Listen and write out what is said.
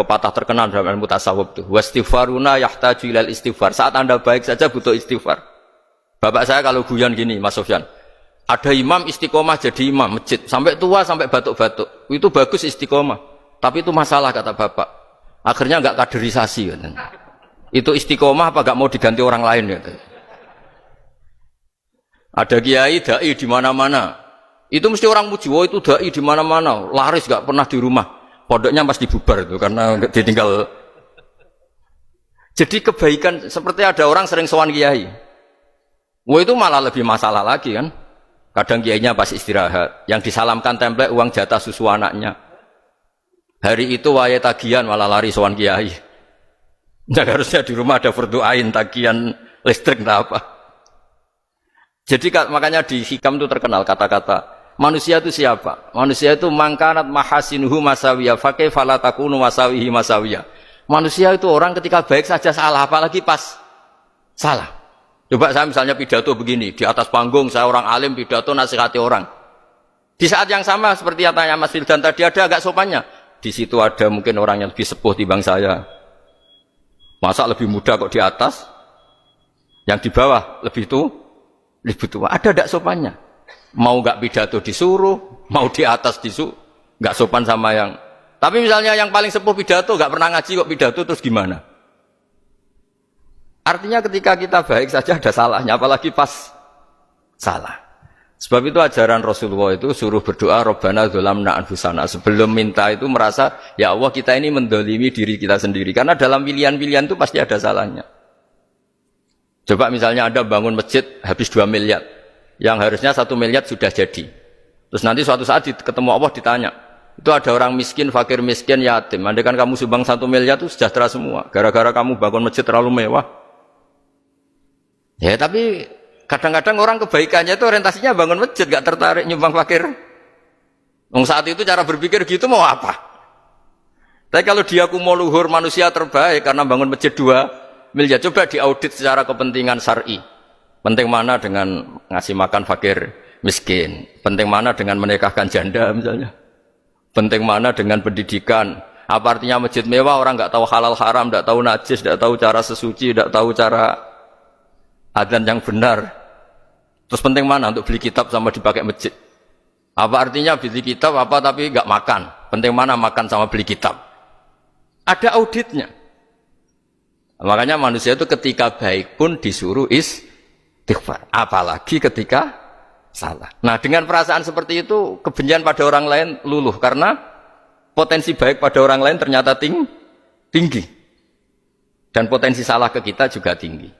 pepatah terkenal dalam ilmu tasawuf tuh. Wastighfaruna yahtaju ilal istighfar. Saat Anda baik saja butuh istighfar. Bapak saya kalau guyon gini, Mas Sofyan. Ada imam istiqomah jadi imam masjid sampai tua sampai batuk-batuk. Itu bagus istiqomah. Tapi itu masalah kata Bapak. Akhirnya enggak kaderisasi katanya. Itu istiqomah apa enggak mau diganti orang lain gitu. Ada kiai dai di mana-mana. Itu mesti orang muji, oh itu dai di mana-mana, laris enggak pernah di rumah. Pondoknya pasti bubar itu karena ditinggal. Jadi kebaikan seperti ada orang sering sowan kiai. Wah itu malah lebih masalah lagi kan. Kadang kiainya pas istirahat, yang disalamkan template uang jatah susu anaknya. Hari itu waya tagihan malah lari sowan kiai. Nah, harusnya di rumah ada fardu ain tagihan listrik entah apa. Jadi makanya di hikam itu terkenal kata-kata manusia itu siapa? Manusia itu mangkanat mahasinuhu masawiyah fakai falatakunu masawihi masawiyah. Manusia itu orang ketika baik saja salah, apalagi pas salah. Coba saya misalnya pidato begini, di atas panggung saya orang alim pidato nasihati orang. Di saat yang sama seperti yang tanya Mas Wildan tadi ada agak sopannya. Di situ ada mungkin orang yang lebih sepuh timbang saya. Masa lebih muda kok di atas? Yang di bawah lebih tua. Ada enggak sopannya? Mau enggak pidato disuruh, mau di atas disuruh, enggak sopan sama yang. Tapi misalnya yang paling sepuh pidato enggak pernah ngaji kok pidato terus gimana? Artinya ketika kita baik saja ada salahnya, apalagi pas salah. Sebab itu ajaran Rasulullah itu suruh berdoa Rabbana dzalamna anfusana. Sebelum minta itu merasa ya Allah kita ini mendolimi diri kita sendiri. Karena dalam pilihan-pilihan itu pasti ada salahnya. Coba misalnya Anda bangun masjid habis 2 miliar. Yang harusnya 1 miliar sudah jadi. Terus nanti suatu saat ketemu Allah ditanya. Itu ada orang miskin, fakir miskin, yatim. Andai kan kamu sumbang 1 miliar itu sejahtera semua. Gara-gara kamu bangun masjid terlalu mewah. Ya tapi kadang-kadang orang kebaikannya itu orientasinya bangun masjid, gak tertarik nyumbang fakir. Saat itu cara berpikir gitu mau apa? Tapi kalau dia mau luhur manusia terbaik karena bangun masjid 2 miliar, coba diaudit secara kepentingan syar'i. Penting mana dengan ngasih makan fakir miskin? Penting mana dengan menikahkan janda misalnya? Penting mana dengan pendidikan? Apa artinya masjid mewah orang nggak tahu halal haram, nggak tahu najis, nggak tahu cara sesuci, nggak tahu cara adzan yang benar. Terus penting mana untuk beli kitab sama dipakai masjid? Apa artinya beli kitab apa tapi nggak makan? Penting mana makan sama beli kitab? Ada auditnya. Makanya manusia itu ketika baik pun disuruh istighfar, apalagi ketika salah. Nah dengan perasaan seperti itu kebencian pada orang lain luluh karena potensi baik pada orang lain ternyata tinggi dan potensi salah ke kita juga tinggi.